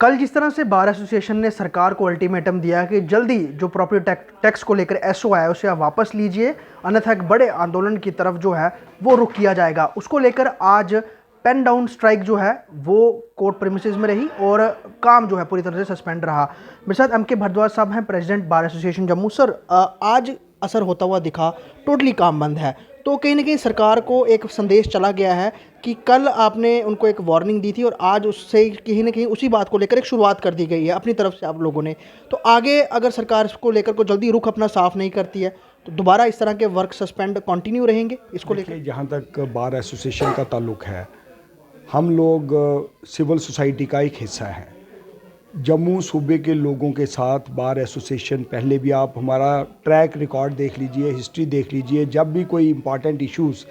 कल जिस तरह से बार एसोसिएशन ने सरकार को अल्टीमेटम दिया कि जल्दी जो प्रॉपर्टी टैक्स को लेकर एसओ आया उसे आप वापस लीजिए, अन्यथा एक बड़े आंदोलन की तरफ जो है वो रुख किया जाएगा, उसको लेकर आज पेन डाउन स्ट्राइक जो है वो कोर्ट प्रीमिसेस में रही और काम जो है पूरी तरह से सस्पेंड रहा। मेरे साथ एम के भारद्वाज साहब हैं, president bar association Jammu. Sir, आज असर होता हुआ दिखा, टोटली काम बंद है, तो कहीं ना कहीं सरकार को एक संदेश चला गया है कि कल आपने उनको एक वार्निंग दी थी और आज उससे कहीं ना कहीं उसी बात को लेकर एक शुरुआत कर दी गई है अपनी तरफ से आप लोगों ने। तो आगे अगर सरकार इसको लेकर को जल्दी रुख अपना साफ नहीं करती है तो दोबारा इस तरह के वर्क सस्पेंड कंटिन्यू रहेंगे इसको लेकर? जहाँ तक बार एसोसिएशन का ताल्लुक है, हम लोग सिविल सोसाइटी का एक हिस्सा है। जम्मू सूबे के लोगों के साथ बार एसोसिएशन, पहले भी आप हमारा ट्रैक रिकॉर्ड देख लीजिए, हिस्ट्री देख लीजिए, जब भी कोई इम्पॉर्टेंट इश्यूज़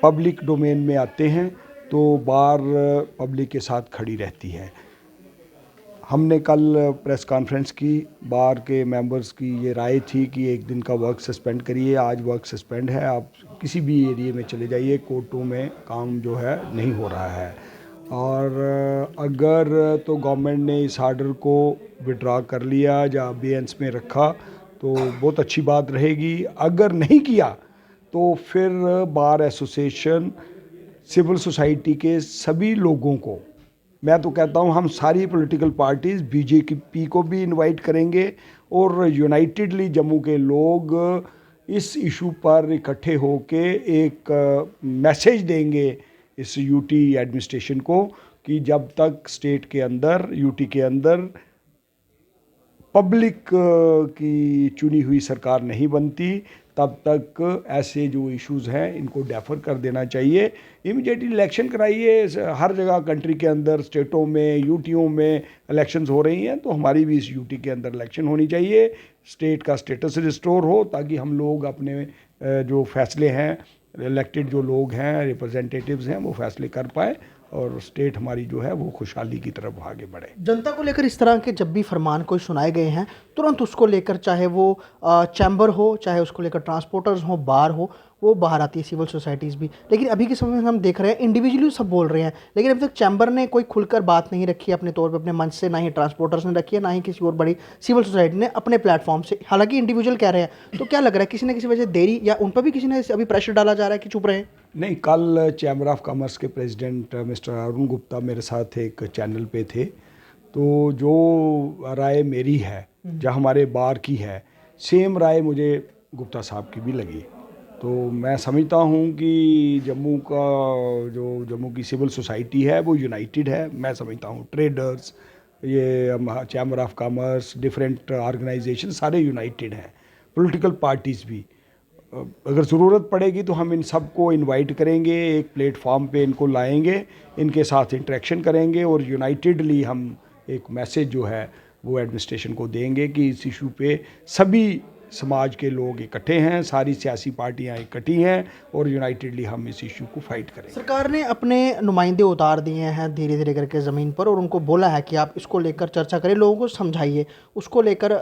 पब्लिक डोमेन में आते हैं तो बार पब्लिक के साथ खड़ी रहती है। हमने कल प्रेस कॉन्फ्रेंस की, बार के मेंबर्स की ये राय थी कि एक दिन का वर्क सस्पेंड करिए। आज वर्क सस्पेंड है, आप किसी भी एरिया में चले जाइए, कोर्टों में काम जो है नहीं हो रहा है। और अगर तो गवर्नमेंट ने इस आर्डर को विड्रॉ कर लिया या अबेयंस में रखा तो बहुत अच्छी बात रहेगी। अगर नहीं किया तो फिर बार एसोसिएशन सिविल सोसाइटी के सभी लोगों को, मैं तो कहता हूँ हम सारी पॉलिटिकल पार्टीज़, बीजेपी को भी इनवाइट करेंगे और यूनाइटेडली जम्मू के लोग इस इशू पर इकट्ठे होके एक मैसेज देंगे इस यूटी एडमिनिस्ट्रेशन को कि जब तक स्टेट के अंदर, यूटी के अंदर पब्लिक की चुनी हुई सरकार नहीं बनती, तब तक ऐसे जो इश्यूज़ हैं इनको डेफर कर देना चाहिए। इमीडिएटली इलेक्शन कराइए। हर जगह कंट्री के अंदर, स्टेटों में, यूटियों में इलेक्शंस हो रही हैं, तो हमारी भी इस यूटी के अंदर इलेक्शन होनी चाहिए, स्टेट का स्टेटस रिस्टोर हो, ताकि हम लोग अपने जो फैसले हैं, इलेक्टेड जो लोग हैं, रिप्रेजेंटेटिव्स हैं, वो फैसले कर पाए और स्टेट हमारी जो है वो खुशहाली की तरफ आगे बढ़े। जनता को लेकर इस तरह के जब भी फरमान कोई सुनाए गए हैं, तुरंत उसको लेकर, चाहे वो चैम्बर हो, चाहे उसको लेकर ट्रांसपोर्टर्स हो, बार हो, वो बाहर आती है, सिविल सोसाइटीज़ भी। लेकिन अभी के समय में हम देख रहे हैं इंडिविजुअली सब बोल रहे हैं, लेकिन अभी तक चैम्बर ने कोई खुलकर बात नहीं रखी अपने तौर पे, अपने मंच से, ना ही ट्रांसपोर्टर्स ने रखी है, ना ही किसी और बड़ी सिविल सोसाइटी ने अपने प्लेटफॉर्म से। हालांकि इंडिविजुअल कह रहे हैं, तो क्या लग रहा है किसी न किसी वजह से देरी, या उन पर भी किसी ने अभी प्रेशर डाला जा रहा है कि चुप रहे? नहीं, कल चैम्बर ऑफ कॉमर्स के प्रेसिडेंट मिस्टर अरुण गुप्ता मेरे साथ एक चैनल पे थे, तो जो राय मेरी है, जो हमारे बार की है, सेम राय मुझे गुप्ता साहब की भी लगी। तो मैं समझता हूँ कि जम्मू की सिविल सोसाइटी है वो यूनाइटेड है। मैं समझता हूँ ट्रेडर्स, ये chamber of commerce, different organisation सारे यूनाइटेड हैं, पॉलिटिकल पार्टीज़ भी। अगर ज़रूरत पड़ेगी तो हम इन सब को इनवाइट करेंगे, एक प्लेटफॉर्म पे इनको लाएंगे, इनके साथ इंटरेक्शन करेंगे और यूनाइटेडली हम एक मैसेज जो है वो एडमिनिस्ट्रेशन को देंगे कि इस इशू पे सभी समाज के लोग इकट्ठे हैं, सारी सियासी पार्टियां इकट्ठी हैं और यूनाइटेडली हम इस इशू को फाइट करेंगे। सरकार ने अपने नुमाइंदे उतार दिए हैं धीरे धीरे करके ज़मीन पर, और उनको बोला है कि आप इसको लेकर चर्चा करें, लोगों को समझाइए। उसको लेकर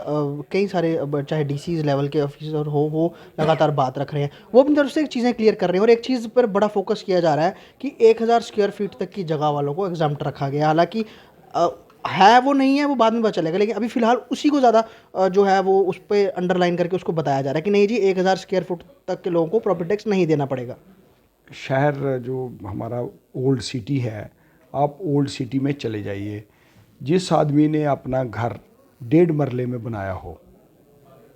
कई सारे चाहे डीसीज लेवल के ऑफिसर हो, वो लगातार बात रख रहे हैं, वो अपनी तरफ से चीज़ें क्लियर कर रहे हैं। और एक चीज़ पर बड़ा फोकस किया जा रहा है कि 1000 स्क्वायर फीट तक की जगह वालों को एग्जाम्प्ट रखा गया। हालांकि है वो नहीं है, वो बाद में पता चलेगा, लेकिन अभी फिलहाल उसी को ज़्यादा जो है वो उस पर अंडरलाइन करके उसको बताया जा रहा है कि नहीं जी, 1000 स्क्वायर फुट तक के लोगों को प्रॉपर्टी टैक्स नहीं देना पड़ेगा। शहर जो हमारा ओल्ड सिटी है, आप ओल्ड सिटी में चले जाइए, जिस आदमी ने अपना घर 1.5 मरले में बनाया हो,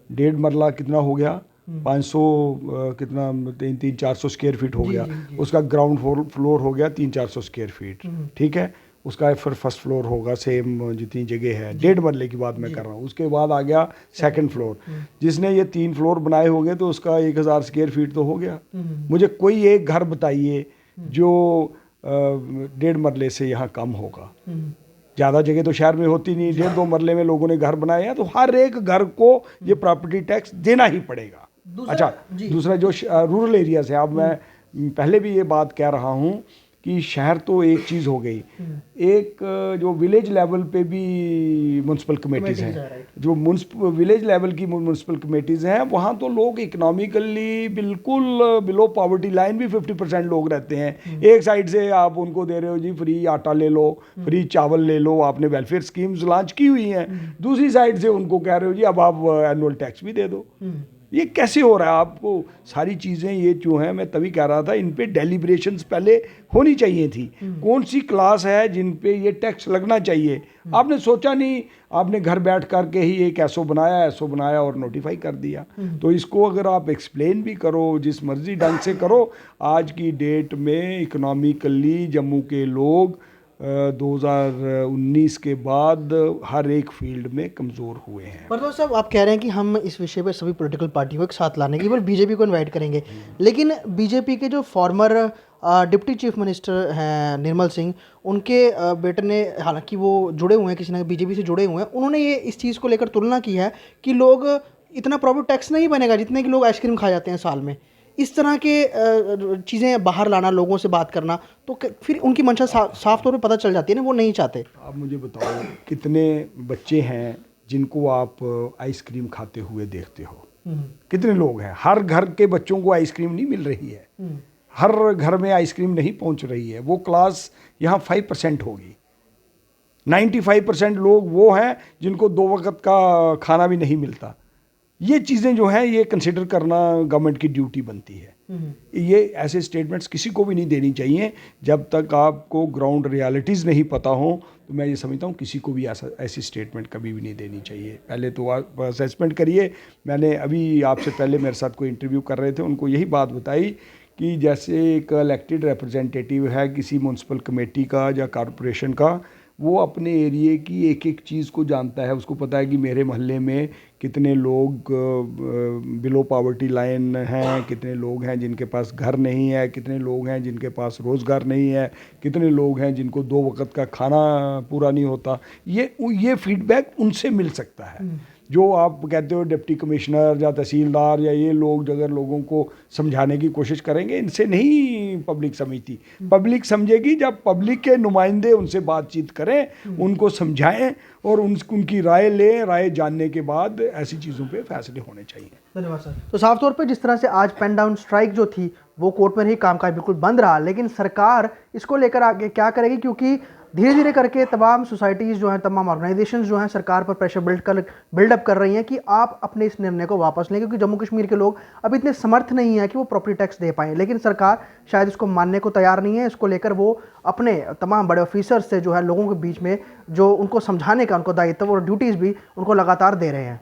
1.5 मरला कितना हो गया, 500 कितना 300-400 स्क्वायर फीट हो गया। उसका ग्राउंड फ्लोर हो गया 300-400 स्क्वायर फीट, ठीक है। उसका फिर फर्स्ट फ्लोर होगा, सेम जितनी जगह है, 1.5 मरले की बात मैं कर रहा हूँ। उसके बाद आ गया सेकंड फ्लोर, जिसने ये 3 फ्लोर बनाए होंगे तो उसका 1000 स्क्वायर फीट तो हो गया। मुझे कोई एक घर बताइए जो 1.5 मरले से यहाँ कम होगा। ज़्यादा जगह तो शहर में होती नहीं, 1.5-2 मरले में लोगों ने घर बनाए हैं, तो हर एक घर को ये प्रॉपर्टी टैक्स देना ही पड़ेगा। अच्छा, दूसरा जो रूरल एरियाज है, अब मैं पहले भी ये बात कह रहा हूँ कि शहर तो एक चीज़ हो गई, एक जो विलेज लेवल पे भी म्यूनसिपल कमेटीज़ हैं, जो विलेज लेवल की म्यूनसिपल कमेटीज़ हैं, वहाँ तो लोग इकोनॉमिकली बिल्कुल बिलो पॉवर्टी लाइन भी 50% लोग रहते हैं। एक साइड से आप उनको दे रहे हो जी फ्री आटा ले लो, फ्री चावल ले लो, आपने वेलफेयर स्कीम्स लॉन्च की हुई हैं, दूसरी साइड से उनको कह रहे हो जी अब आप एनुअल टैक्स भी दे दो। ये कैसे हो रहा है? आपको सारी चीज़ें ये जो हैं, मैं तभी कह रहा था इन पे डेलिब्रेशंस पहले होनी चाहिए थी। कौन सी क्लास है जिन पे ये टैक्स लगना चाहिए, आपने सोचा नहीं, आपने घर बैठ करके ही एक एसओ बनाया और नोटिफाई कर दिया। तो इसको अगर आप एक्सप्लेन भी करो, जिस मर्जी ढंग से करो, आज की डेट में इकोनॉमिकली जम्मू के लोग 2019 के बाद हर एक फील्ड में कमज़ोर हुए हैं। परदोष साहब, आप कह रहे हैं कि हम इस विषय पर सभी पॉलिटिकल पार्टियों को एक साथ लाने की, केवल बीजेपी को इनवाइट करेंगे, लेकिन बीजेपी के जो फॉर्मर डिप्टी चीफ मिनिस्टर हैं निर्मल सिंह, उनके बेटे ने, हालांकि वो जुड़े हुए हैं किसी ना बीजेपी से जुड़े हुए हैं, उन्होंने ये इस चीज़ को लेकर तुलना की है कि लोग इतना प्रॉफिट टैक्स नहीं बनेगा जितने कि लोग आइसक्रीम खा जाते हैं साल में। इस तरह के चीज़ें बाहर लाना, लोगों से बात करना, तो फिर उनकी मंशा साफ तौर पे पता चल जाती है ना, वो नहीं चाहते। आप मुझे बताओ कितने बच्चे हैं जिनको आप आइसक्रीम खाते हुए देखते हो? कितने लोग हैं? हर घर के बच्चों को आइसक्रीम नहीं मिल रही है, हर घर में आइसक्रीम नहीं पहुंच रही है। वो क्लास यहाँ 5% होगी। 95% लोग वो हैं जिनको 2 वक्त का खाना भी नहीं मिलता। ये चीज़ें जो हैं, ये कंसिडर करना गवर्नमेंट की ड्यूटी बनती है। ये ऐसे स्टेटमेंट्स किसी को भी नहीं देनी चाहिए जब तक आपको ग्राउंड रियलिटीज़ नहीं पता हो। तो मैं ये समझता हूँ किसी को भी ऐसी स्टेटमेंट कभी भी नहीं देनी चाहिए। पहले तो आप असेसमेंट करिए। मैंने अभी आपसे पहले मेरे साथ कोई इंटरव्यू कर रहे थे, उनको यही बात बताई कि जैसे एक इलेक्टेड रिप्रेजेंटेटिव है किसी म्यूनसिपल कमेटी का या कॉरपोरेशन का, वो अपने एरिए की एक एक चीज़ को जानता है। उसको पता है कि मेरे मोहल्ले में कितने लोग बिलो पॉवर्टी लाइन हैं, कितने लोग हैं जिनके पास घर नहीं है, कितने लोग हैं जिनके पास रोज़गार नहीं है, कितने लोग हैं जिनको 2 वक्त का खाना पूरा नहीं होता। ये फीडबैक उनसे मिल सकता है। जो आप कहते हो डिप्टी कमिश्नर या तहसीलदार या ये लोग अगर लोगों को समझाने की कोशिश करेंगे, इनसे नहीं पब्लिक समझती। पब्लिक समझेगी जब पब्लिक के नुमाइंदे उनसे बातचीत करें, उनको समझाएं और उनकी राय लें। राय जानने के बाद ऐसी चीज़ों पे फैसले होने चाहिए। धन्यवाद सर। तो साफ तौर पे जिस तरह से आज पेन डाउन स्ट्राइक जो थी वो कोर्ट में ही कामकाज बिल्कुल बंद रहा, लेकिन सरकार इसको लेकर आगे क्या करेगी, क्योंकि धीरे धीरे करके तमाम सोसाइटीज़ जो हैं, तमाम ऑर्गेनाइजेशंस जो हैं सरकार पर प्रेशर बिल्डअप कर रही हैं कि आप अपने इस निर्णय को वापस लें, क्योंकि जम्मू कश्मीर के लोग अब इतने समर्थ नहीं हैं कि वो प्रॉपर्टी टैक्स दे पाएँ। लेकिन सरकार शायद इसको मानने को तैयार नहीं है। इसको लेकर वो अपने तमाम बड़े ऑफिसर्स से जो है लोगों के बीच में जो उनको समझाने का उनको दायित्व और ड्यूटीज़ भी उनको लगातार दे रहे हैं।